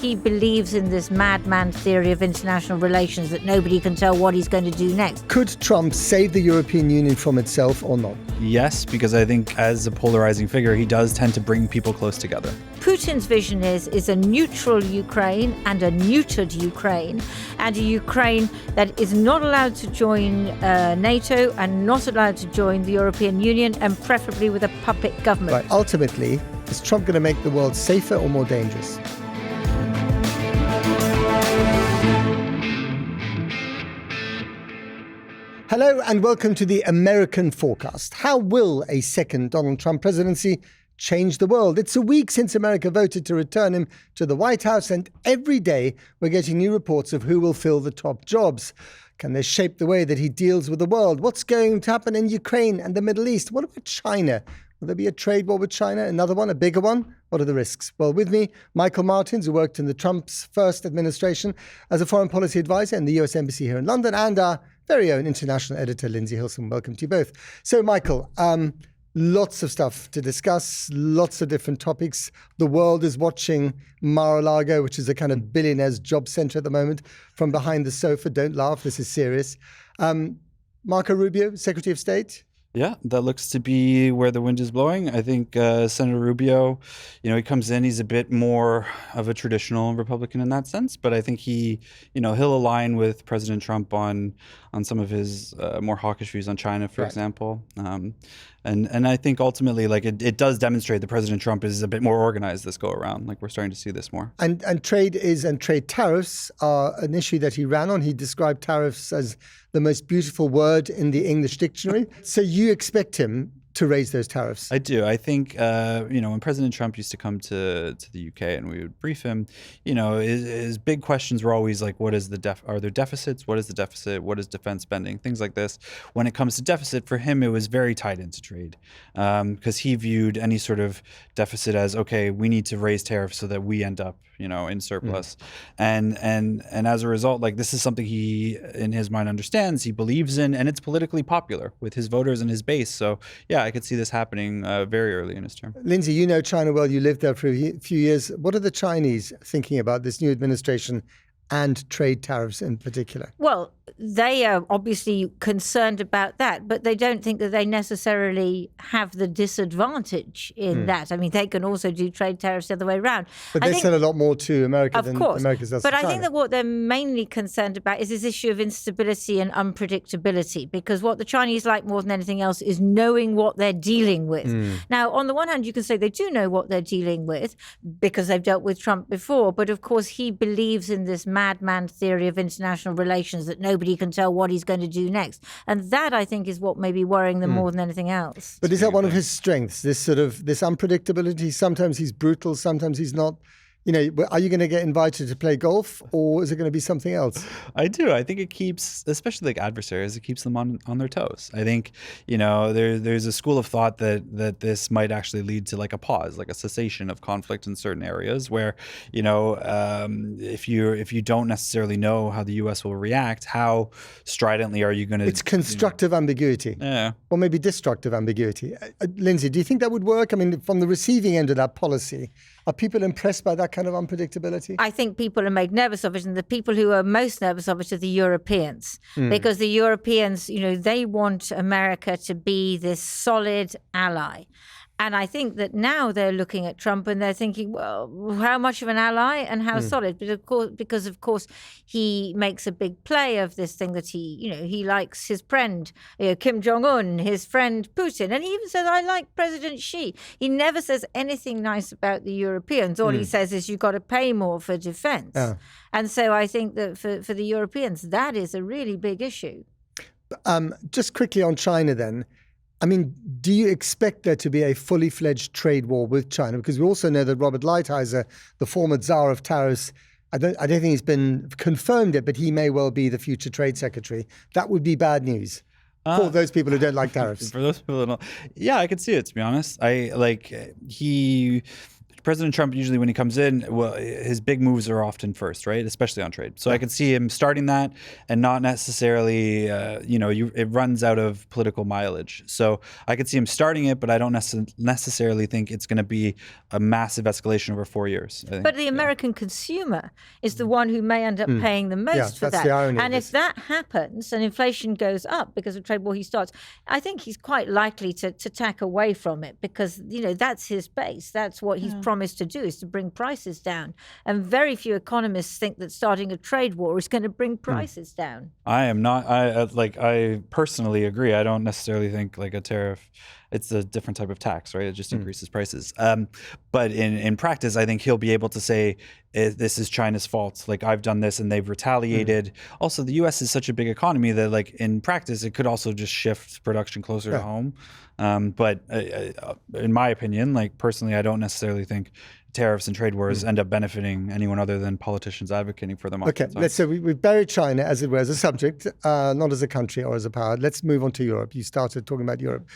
he believes in this madman theory of international relations that nobody can tell what he's going to do next. Could Trump save the European Union from itself or not? Yes, because I think as a polarizing figure, he does tend to bring people close together. Putin's vision is a neutral Ukraine and a neutered Ukraine, and a Ukraine that is not allowed to join NATO and not allowed to join the European Union, and preferably with a puppet government. Right. Ultimately, is Trump going to make the world safer or more dangerous? Hello and welcome to the American Fourcast. How will a second Donald Trump presidency change the world? It's a week since America voted to return him to the White House, and every day we're getting new reports of who will fill the top jobs. Can they shape the way that he deals with the world? What's going to happen in Ukraine and the Middle East? What about China? Will there be a trade war with China? Another one, a bigger one? What are the risks? Well, with me, Michael Martins, who worked in the Trump's first administration as a foreign policy advisor in the US Embassy here in London, and our very own international editor, Lindsey Hilsum. Welcome to you both. So, Michael, lots of stuff to discuss, lots of different topics. The world is watching Mar-a-Lago, which is a kind of billionaire's job center at the moment, from behind the sofa. Don't laugh, this is serious. Marco Rubio, Secretary of State. Yeah, that looks to be where the wind is blowing. I think Senator Rubio, he comes in, he's a bit more of a traditional Republican in that sense, but I think he'll align with President Trump on some of his more hawkish views on China, for example. And I think ultimately, it does demonstrate that President Trump is a bit more organized this go around. We're starting to see this more. And trade tariffs are an issue that he ran on. He described tariffs as the most beautiful word in the English dictionary. So you expect him to raise those tariffs? I do. I think, when President Trump used to come to the UK and we would brief him, his big questions were always like, are there deficits? What is the deficit? What is defense spending? Things like this. When it comes to deficit, for him, it was very tied into trade because he viewed any sort of deficit as, okay, we need to raise tariffs so that we end up, in surplus. And as a result, this is something he, in his mind, understands, he believes in, and it's politically popular with his voters and his base. So, yeah, I could see this happening very early in his term. Lindsey, you know China well. You lived there for a few years. What are the Chinese thinking about this new administration and trade tariffs in particular? Well, they are obviously concerned about that, but they don't think that they necessarily have the disadvantage in that. I mean, they can also do trade tariffs the other way around. But they sell a lot more to America than America does to China. But I think that what they're mainly concerned about is this issue of instability and unpredictability, because what the Chinese like more than anything else is knowing what they're dealing with. Now, on the one hand, you can say they do know what they're dealing with because they've dealt with Trump before, but of course he believes in this madman theory of international relations that nobody can tell what he's going to do next. And that, I think, is what may be worrying them more than anything else. But is that one of his strengths, this unpredictability? Sometimes he's brutal, sometimes he's not. Are you going to get invited to play golf, or is it going to be something else? I do. I think it keeps, especially adversaries, it keeps them on their toes. I think, there's a school of thought that this might actually lead to a pause, a cessation of conflict in certain areas where, if you don't necessarily know how the U.S. will react, how stridently are you going to... It's constructive ambiguity. Yeah. Or maybe destructive ambiguity. Lindsey, do you think that would work? I mean, from the receiving end of that policy, are people impressed by that kind of unpredictability? I think people are made nervous of it, and the people who are most nervous of it are the Europeans, because the Europeans, they want America to be this solid ally. And I think that now they're looking at Trump and they're thinking, well, how much of an ally and how solid? Because of course, he makes a big play of this thing that he likes his friend, Kim Jong-un, his friend Putin. And he even says, I like President Xi. He never says anything nice about the Europeans. All he says is you've got to pay more for defense. And so I think that for the Europeans, that is a really big issue. Just quickly on China then. I mean, do you expect there to be a fully fledged trade war with China? Because we also know that Robert Lighthizer, the former czar of tariffs, I don't think he's been confirmed yet, but he may well be the future trade secretary. That would be bad news for those people who don't like tariffs. For those people who don't, yeah, I could see it, to be honest. President Trump usually when he comes in, well, his big moves are often first, right? Especially on trade. So I could see him starting that and not necessarily, it runs out of political mileage. So I could see him starting it, but I don't necessarily think it's going to be a massive escalation over 4 years. But the American consumer is the one who may end up paying the most for that. The irony and if that happens and inflation goes up because of trade war he starts, I think he's quite likely to tack away from it because, that's his base. That's what he's promised to do, is to bring prices down. And very few economists think that starting a trade war is going to bring prices down. I am not. I personally agree. I don't necessarily think like a tariff. It's a different type of tax, right? It just increases prices. But in practice, I think he'll be able to say, this is China's fault. Like, I've done this and they've retaliated. Also, the U.S. is such a big economy that, like, in practice, it could also just shift production closer to home. But in my opinion, like, personally, I don't necessarily think tariffs and trade wars end up benefiting anyone other than politicians advocating for them. Okay, let's say we've buried China, as it were, as a subject, not as a country or as a power. Let's move on to Europe. You started talking about Europe.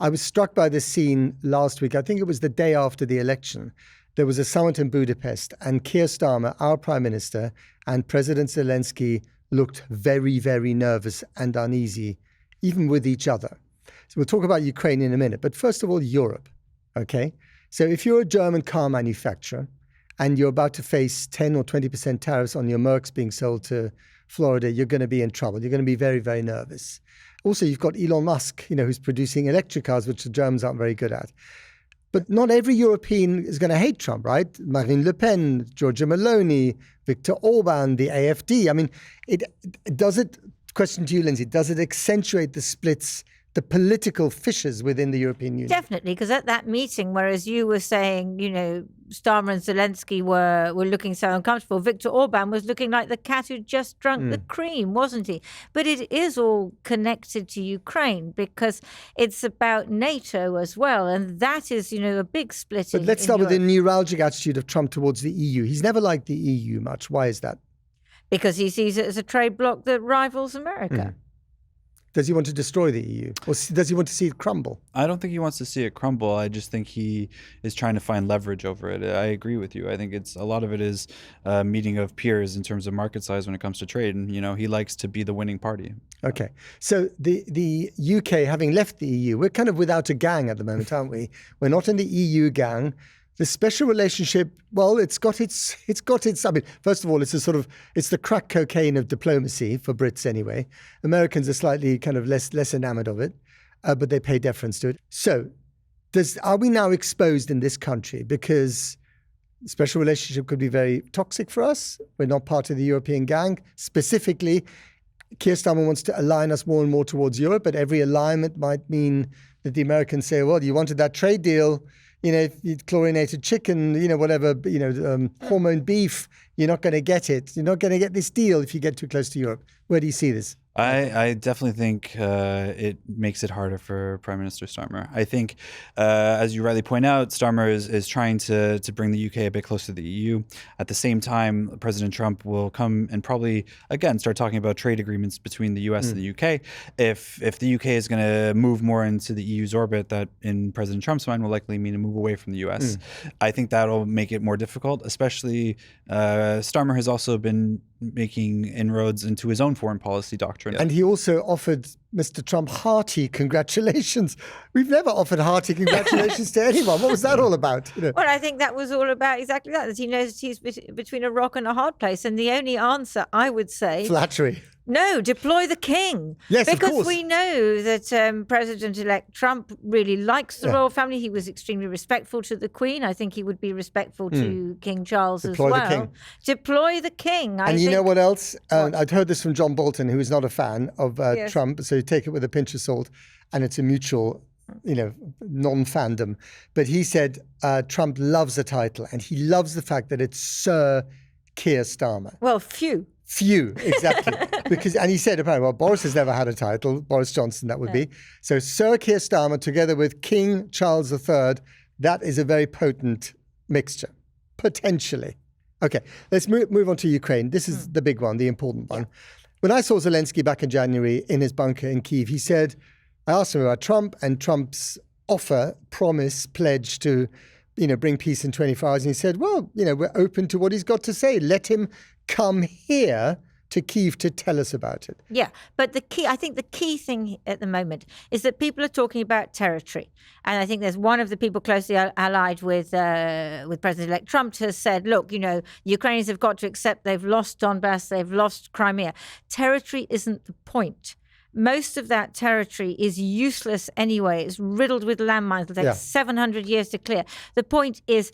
I was struck by this scene last week. I think it was the day after the election. There was a summit in Budapest, and Keir Starmer, our prime minister, and President Zelensky looked very, very nervous and uneasy, even with each other. So we'll talk about Ukraine in a minute. But first of all, Europe, okay? So if you're a German car manufacturer and you're about to face 10 or 20% tariffs on your Mercs being sold to Florida, you're going to be in trouble. You're going to be very, very nervous. Also, you've got Elon Musk, who's producing electric cars, which the Germans aren't very good at. But not every European is going to hate Trump, right? Marine Le Pen, Giorgia Meloni, Viktor Orban, the AfD. I mean, question to you, Lindsey, does it accentuate the splits, the political fissures within the European Union? Definitely, because at that meeting, whereas you were saying, Starmer and Zelensky were looking so uncomfortable, Viktor Orban was looking like the cat who just drunk the cream, wasn't he? But it is all connected to Ukraine because it's about NATO as well. And that is, a big split. But let's start with the neuralgic attitude of Trump towards the EU. He's never liked the EU much. Why is that? Because he sees it as a trade bloc that rivals America. Does he want to destroy the EU? Or does he want to see it crumble? I don't think he wants to see it crumble. I just think he is trying to find leverage over it. I agree with you. I think a lot of it is a meeting of peers in terms of market size when it comes to trade. And, he likes to be the winning party. Okay. So the UK, having left the EU, we're kind of without a gang at the moment, aren't we? We're not in the EU gang. The special relationship, well, it's got its, I mean, first of all, it's the crack cocaine of diplomacy for Brits anyway. Americans are slightly kind of less enamored of it, but they pay deference to it. So are we now exposed in this country? Because special relationship could be very toxic for us. We're not part of the European gang. Specifically, Keir Starmer wants to align us more and more towards Europe, but every alignment might mean that the Americans say, well, you wanted that trade deal, chlorinated chicken, whatever, hormone beef, you're not going to get it. You're not going to get this deal if you get too close to Europe. Where do you see this? I definitely think it makes it harder for Prime Minister Starmer. I think, as you rightly point out, Starmer is trying to bring the UK a bit closer to the EU. At the same time, President Trump will come and probably, again, start talking about trade agreements between the US and the UK. If the UK is going to move more into the EU's orbit, that in President Trump's mind will likely mean a move away from the US. I think that'll make it more difficult, especially Starmer has also been making inroads into his own foreign policy doctrine. And he also offered Mr. Trump hearty congratulations. We've never offered hearty congratulations to anyone. What was that all about? Well, I think that was all about exactly that he knows he's between a rock and a hard place. And the only answer, I would say... Flattery. No, deploy the king. Yes, because of course. We know that President-elect Trump really likes the royal family. He was extremely respectful to the Queen. I think he would be respectful to King Charles as well. The king. Deploy the king. And you know what else? I'd heard this from John Bolton, who is not a fan of Trump, so you take it with a pinch of salt, and it's a mutual, non-fandom. But he said Trump loves the title, and he loves the fact that it's Sir Keir Starmer. Well, Few, exactly. And he said, apparently, well, Boris has never had a title, Boris Johnson, that would be. So Sir Keir Starmer, together with King Charles III, that is a very potent mixture, potentially. Okay, let's move on to Ukraine. This is the big one, the important one. When I saw Zelensky back in January in his bunker in Kyiv, he said, I asked him about Trump and Trump's offer, promise, pledge to bring peace in 24 hours. And he said, well, we're open to what he's got to say. Let him come here to Kyiv to tell us about it. Yeah, but I think the key thing at the moment is that people are talking about territory. And I think there's one of the people closely allied with President-elect Trump has said, look, the Ukrainians have got to accept they've lost Donbass, they've lost Crimea. Territory isn't the point. Most of that territory is useless anyway. It's riddled with landmines. It'll take 700 years to clear. The point is,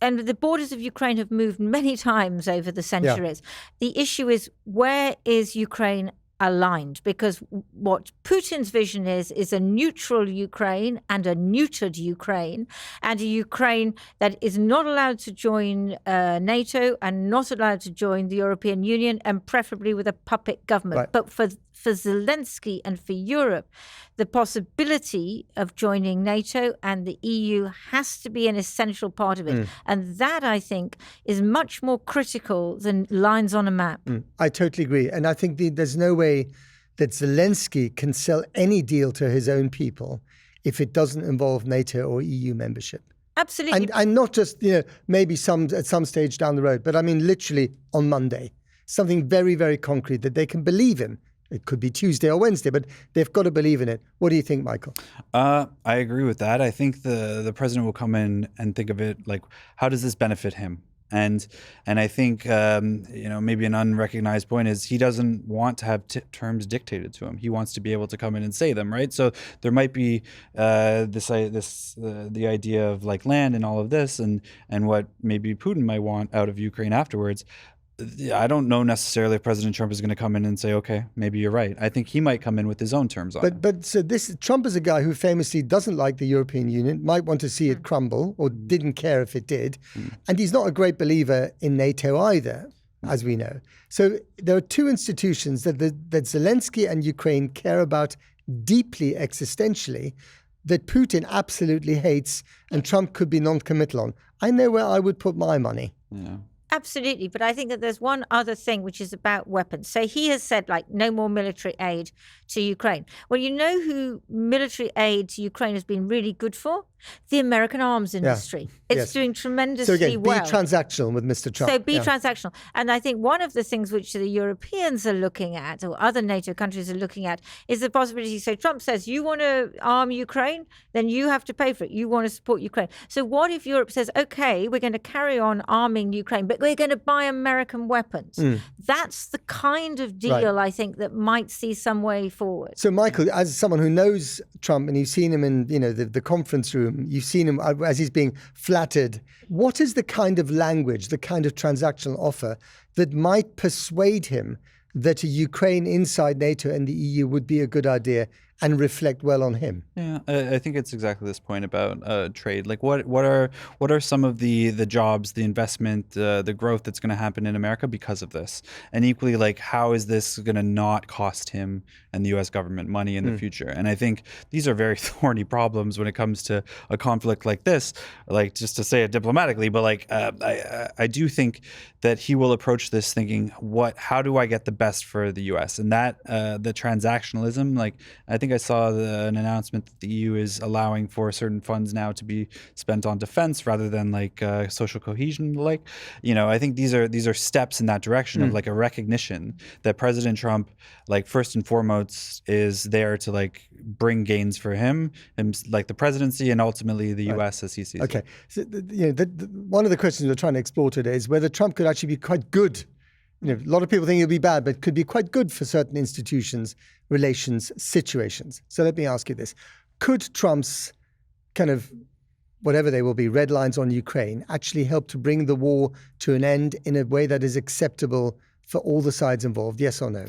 and the borders of Ukraine have moved many times over the centuries. Yeah. The issue is, where is Ukraine aligned? Because what Putin's vision is a neutral Ukraine and a neutered Ukraine, and a Ukraine that is not allowed to join NATO and not allowed to join the European Union, and preferably with a puppet government. Right. But for Zelensky and for Europe, the possibility of joining NATO and the EU has to be an essential part of it. And that, I think, is much more critical than lines on a map. I totally agree. And I think there's no way that Zelensky can sell any deal to his own people if it doesn't involve NATO or EU membership. Absolutely. And not just, maybe at some stage down the road, but I mean literally on Monday. Something very, very concrete that they can believe in. It could be Tuesday or Wednesday, but they've got to believe in it. What do you think, Michael? I agree with that. I think the president will come in and think of it like, how does this benefit him? And I think, maybe an unrecognized point is he doesn't want to have terms dictated to him. He wants to be able to come in and say them, right? So there might be the idea of like land and all of this, and what maybe Putin might want out of Ukraine afterwards. I don't know necessarily if President Trump is going to come in and say, okay, maybe you're right. I think he might come in with his own terms on it. But so Trump is a guy who famously doesn't like the European Union, might want to see it crumble, or didn't care if it did. And he's not a great believer in NATO either, as we know. So there are two institutions that Zelensky and Ukraine care about deeply existentially, that Putin absolutely hates and Trump could be non-committal on. I know where I would put my money. Yeah. Absolutely. But I think that there's one other thing, which is about weapons. So he has said, no more military aid to Ukraine. Well, you know who military aid to Ukraine has been really good for? The American arms industry. Yeah. It's doing tremendously well. So again, be transactional with Mr. Trump. So be transactional. And I think one of the things which the Europeans are looking at, or other NATO countries are looking at, is the possibility. So Trump says, you want to arm Ukraine, then you have to pay for it. You want to support Ukraine. So what if Europe says, okay, we're going to carry on arming Ukraine, but we're going to buy American weapons? That's the kind of deal, I think, that might see some way forward. So Michael, as someone who knows Trump and you've seen him in the conference room, you've seen him as he's being flattered, what is the kind of language, the kind of transactional offer that might persuade him that a Ukraine inside NATO and the EU would be a good idea and reflect well on him? Yeah, I think it's exactly this point about trade. Like, what are some of the jobs, the investment, the growth that's going to happen in America because of this? And equally, like, how is this going to not cost him and the U.S. government money in the future? And I think these are very thorny problems when it comes to a conflict like this. Like, just to say it diplomatically, but like, I do think that he will approach this thinking, how do I get the best for the U.S.? And that the transactionalism, like, I think I saw an announcement that the EU is allowing for certain funds now to be spent on defense rather than like social cohesion. Like, I think these are steps in that direction of like a recognition that President Trump, like, first and foremost, is there to like bring gains for him, like the presidency, and ultimately the U.S. as he sees it. Okay, so one of the questions we're trying to explore today is whether Trump could actually be quite good. A lot of people think it'll be bad, but could be quite good for certain institutions, relations, situations. So let me ask you this. Could Trump's kind of, whatever they will be, red lines on Ukraine actually help to bring the war to an end in a way that is acceptable for all the sides involved? Yes or no?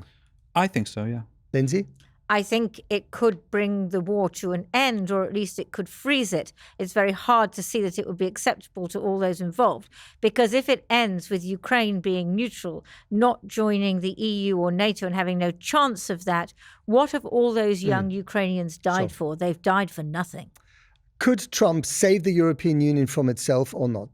I think so, yeah. Lindsey? I think it could bring the war to an end, or at least it could freeze it. It's very hard to see that it would be acceptable to all those involved, because if it ends with Ukraine being neutral, not joining the EU or NATO and having no chance of that, what have all those young Ukrainians died for? They've died for nothing. Could Trump save the European Union from itself or not?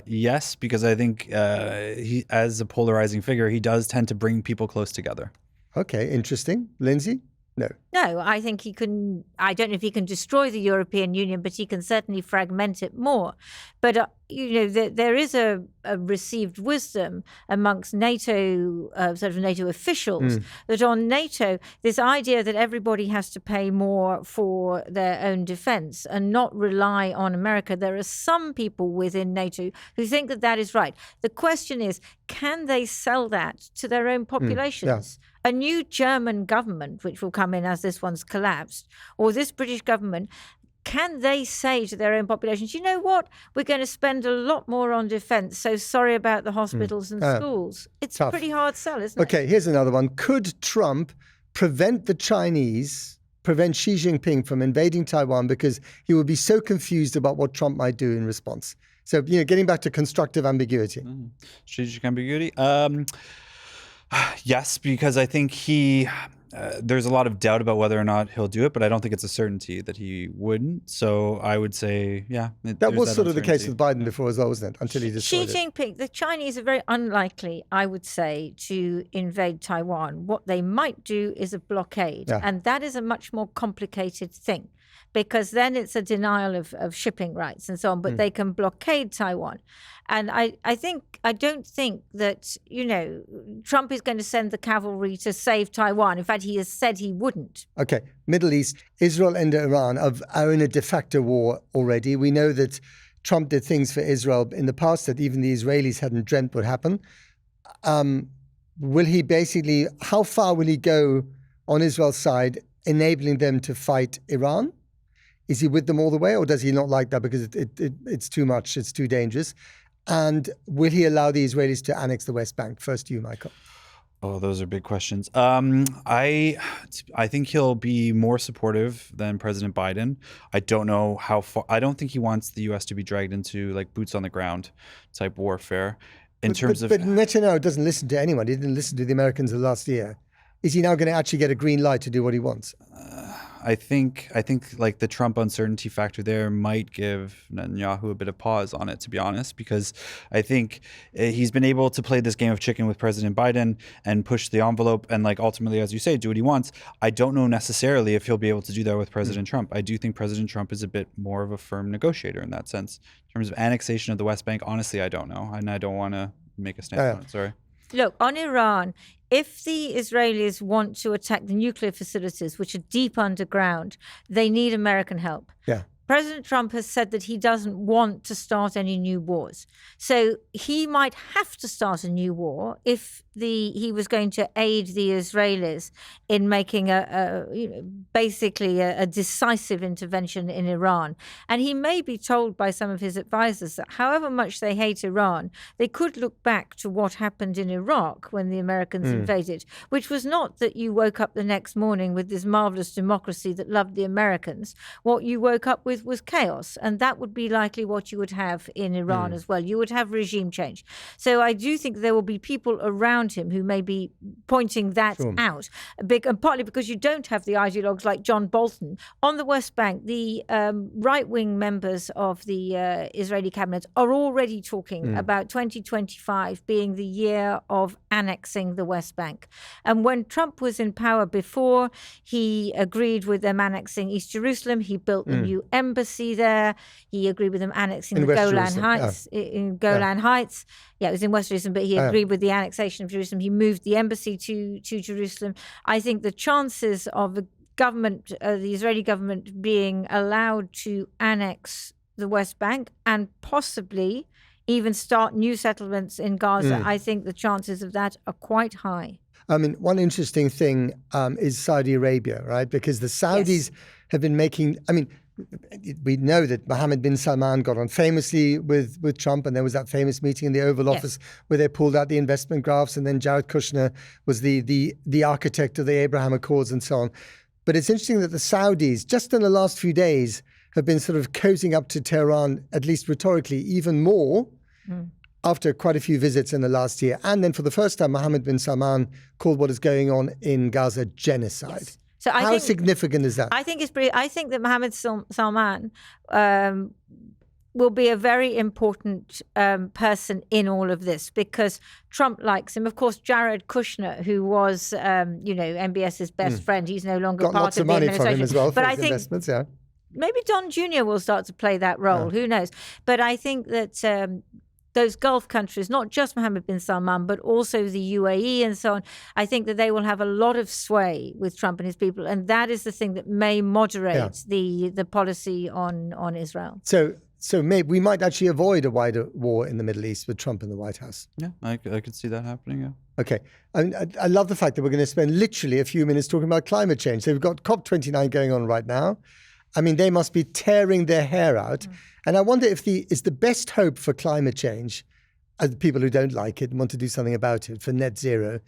Yes, because I think he, as a polarizing figure, he does tend to bring people close together. Okay, interesting. Lindsey? No, I think he can. I don't know if he can destroy the European Union, but he can certainly fragment it more. But there is a received wisdom amongst NATO, sort of NATO officials, that on NATO, this idea that everybody has to pay more for their own defense and not rely on America. There are some people within NATO who think that that is right. The question is, can they sell that to their own populations? Yeah. A new German government, which will come in as this one's collapsed, or this British government, can they say to their own populations, you know what, we're going to spend a lot more on defense, so sorry about the hospitals and schools? It's tough. A pretty hard sell, isn't it? Okay, here's another one. Could Trump prevent Xi Jinping from invading Taiwan because he would be so confused about what Trump might do in response? So, getting back to constructive ambiguity. Strategic ambiguity? Yes, because I think there's a lot of doubt about whether or not he'll do it, but I don't think it's a certainty that he wouldn't. So I would say, yeah. That was sort of the case with Biden before as well, wasn't it? Until he destroyed Xi Jinping, the Chinese are very unlikely, I would say, to invade Taiwan. What they might do is a blockade, and that is a much more complicated thing, because then it's a denial of shipping rights and so on, but they can blockade Taiwan. And I don't think that, Trump is going to send the cavalry to save Taiwan. In fact, he has said he wouldn't. Okay, Middle East, Israel and Iran are in a de facto war already. We know that Trump did things for Israel in the past that even the Israelis hadn't dreamt would happen. Will he basically, how far will he go on Israel's side, enabling them to fight Iran? Is he with them all the way, or does he not like that because it's too much, it's too dangerous? And will he allow the Israelis to annex the West Bank? First to you, Michael. Oh, those are big questions. I think he'll be more supportive than President Biden. I don't know how far. I don't think he wants the U.S. to be dragged into like boots on the ground type warfare. But Netanyahu doesn't listen to anyone. He didn't listen to the Americans the last year. Is he now going to actually get a green light to do what he wants? I think like the Trump uncertainty factor there might give Netanyahu a bit of pause on it, to be honest, because I think he's been able to play this game of chicken with President Biden and push the envelope and like ultimately, as you say, do what he wants. I don't know necessarily if he'll be able to do that with President Trump. I do think President Trump is a bit more of a firm negotiator in that sense. In terms of annexation of the West Bank, honestly, I don't know. And I don't want to make a stance on it. Sorry. Look, on Iran, if the Israelis want to attack the nuclear facilities, which are deep underground, they need American help. Yeah. President Trump has said that he doesn't want to start any new wars. So he might have to start a new war if he was going to aid the Israelis in making basically a decisive intervention in Iran. And he may be told by some of his advisors that however much they hate Iran, they could look back to what happened in Iraq when the Americans invaded, which was not that you woke up the next morning with this marvelous democracy that loved the Americans. What you woke up with was chaos, and that would be likely what you would have in Iran as well. You would have regime change. So I do think there will be people around him who may be pointing that out, and partly because you don't have the ideologues like John Bolton. On the West Bank, the right-wing members of the Israeli cabinet are already talking about 2025 being the year of annexing the West Bank. And when Trump was in power before, he agreed with them annexing East Jerusalem. He built a new embassy there. He agreed with them annexing the Golan Heights. In Golan Heights. Yeah, it was in West Jerusalem, but he agreed with the annexation of Jerusalem. He moved the embassy to Jerusalem. I think the chances of the government, the Israeli government, being allowed to annex the West Bank and possibly even start new settlements in Gaza, I think the chances of that are quite high. I mean, one interesting thing is Saudi Arabia, right? Because the Saudis have been making, we know that Mohammed bin Salman got on famously with Trump, and there was that famous meeting in the Oval Office where they pulled out the investment graphs, and then Jared Kushner was the architect of the Abraham Accords and so on. But it's interesting that the Saudis, just in the last few days, have been sort of cozying up to Tehran, at least rhetorically, even more after quite a few visits in the last year. And then for the first time, Mohammed bin Salman called what is going on in Gaza genocide. Yes. So How significant is that? I think it's pretty. I think that Mohammed Salman will be a very important person in all of this because Trump likes him. Of course, Jared Kushner, who was, MBS's best friend, he's no longer Got part lots of of the money administration. from him as well for but his I think investments, yeah. Maybe Don Jr. will start to play that role. Who knows? But I think that those Gulf countries, not just Mohammed bin Salman, but also the UAE and so on, I think that they will have a lot of sway with Trump and his people. And that is the thing that may moderate the policy on Israel. So maybe we might actually avoid a wider war in the Middle East with Trump in the White House. Yeah, I could see that happening, yeah. Okay. I love the fact that we're going to spend literally a few minutes talking about climate change. So we've got COP29 going on right now. I mean, they must be tearing their hair out. And I wonder if is the best hope for climate change, as the people who don't like it and want to do something about it, for net zero,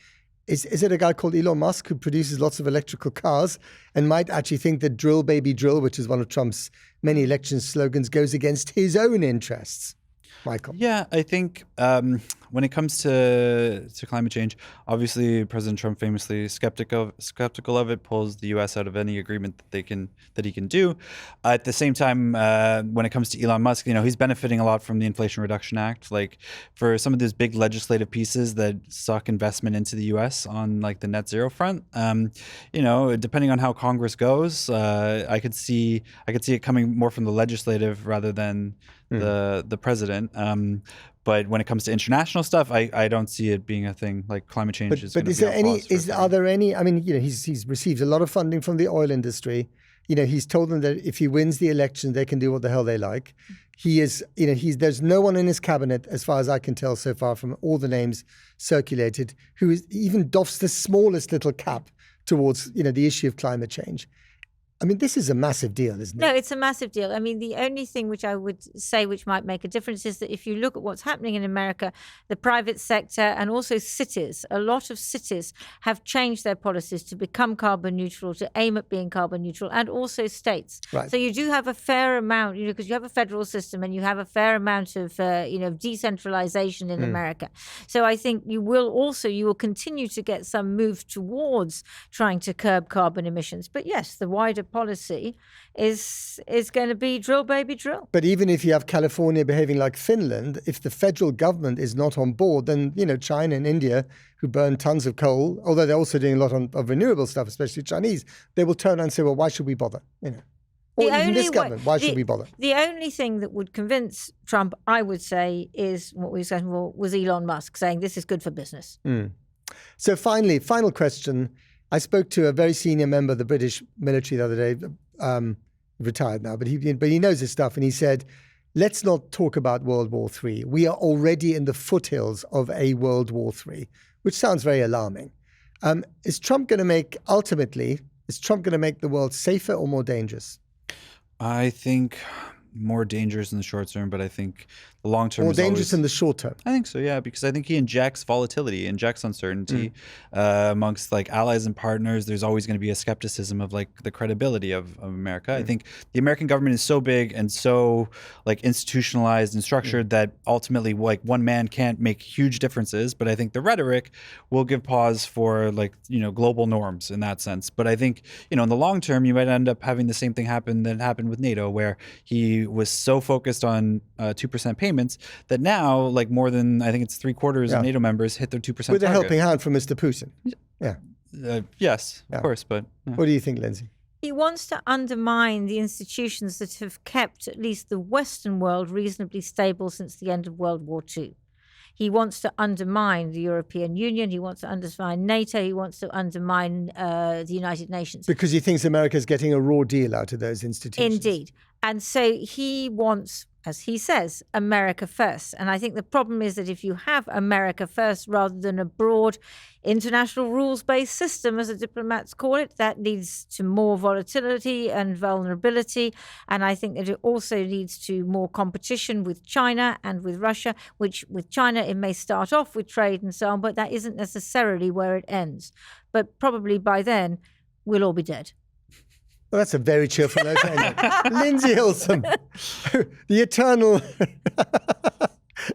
is it a guy called Elon Musk who produces lots of electrical cars and might actually think that drill, baby, drill, which is one of Trump's many election slogans, goes against his own interests? Michael? Yeah, I think when it comes to climate change, obviously President Trump famously skeptical of it, pulls the U.S. out of any agreement that he can do. At the same time, when it comes to Elon Musk, he's benefiting a lot from the Inflation Reduction Act. Like for some of those big legislative pieces that suck investment into the U.S. on like the net zero front, depending on how Congress goes, I could see it coming more from the legislative rather than the president. But when it comes to international stuff, I don't see it being a thing. Like climate change is. But are there any? I mean, he's received a lot of funding from the oil industry. He's told them that if he wins the election, they can do what the hell they like. He is, there's no one in his cabinet, as far as I can tell so far from all the names circulated, who even doffs the smallest little cap towards, the issue of climate change. I mean, this is a massive deal, isn't it? No, it's a massive deal. I mean, the only thing which I would say which might make a difference is that if you look at what's happening in America, the private sector and also cities, a lot of cities have changed their policies to become carbon neutral, to aim at being carbon neutral, and also states. Right. So you do have a fair amount, because you have a federal system and you have a fair amount of, decentralization in America. So I think you will continue to get some move towards trying to curb carbon emissions. But yes, the wider policy is going to be drill, baby, drill. But even if you have California behaving like Finland, if the federal government is not on board, then, China and India, who burn tons of coal, although they're also doing a lot of renewable stuff, especially Chinese, they will turn around and say, well, why should we bother? Or even this government, why should we bother? The only thing that would convince Trump, I would say, is what we said before, was Elon Musk saying this is good for business. So finally, final question. I spoke to a very senior member of the British military the other day, retired now, but he knows his stuff, and he said, let's not talk about World War III. We are already in the foothills of a World War III, which sounds very alarming. Is Trump going to make the world safer or more dangerous? I think more dangerous in the short term, but I think the long term more is dangerous in the short term. I think so, yeah, because I think he injects volatility, injects uncertainty amongst like allies and partners. There's always going to be a skepticism of like the credibility of America. I think the American government is so big and so like institutionalized and structured that ultimately like one man can't make huge differences. But I think the rhetoric will give pause for like, global norms in that sense. But I think, in the long term, you might end up having the same thing that happened with NATO, where he was so focused on 2% payments that now, like more than, I think it's 3/4 of NATO members hit their 2% with target. a helping hand from Mr. Putin. Yeah. Yes, of course, but... Yeah. What do you think, Lindsey? He wants to undermine the institutions that have kept at least the Western world reasonably stable since the end of World War II. He wants to undermine the European Union. He wants to undermine NATO. He wants to undermine the United Nations. Because he thinks America's getting a raw deal out of those institutions. Indeed. And so he wants, as he says, America first. And I think the problem is that if you have America first rather than a broad international rules-based system, as the diplomats call it, that leads to more volatility and vulnerability. And I think that it also leads to more competition with China and with Russia, which with China, it may start off with trade and so on, but that isn't necessarily where it ends. But probably by then, we'll all be dead. Well, that's a very cheerful note. Lindsey Hilsum, the eternal,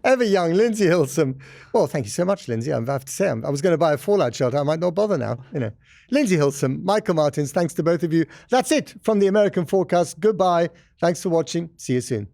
ever young Lindsey Hilsum. Well, thank you so much, Lindsey. I have to say, I was going to buy a fallout shelter. I might not bother now. Lindsey Hilsum, Michael Martins, thanks to both of you. That's it from the American Fourcast. Goodbye. Thanks for watching. See you soon.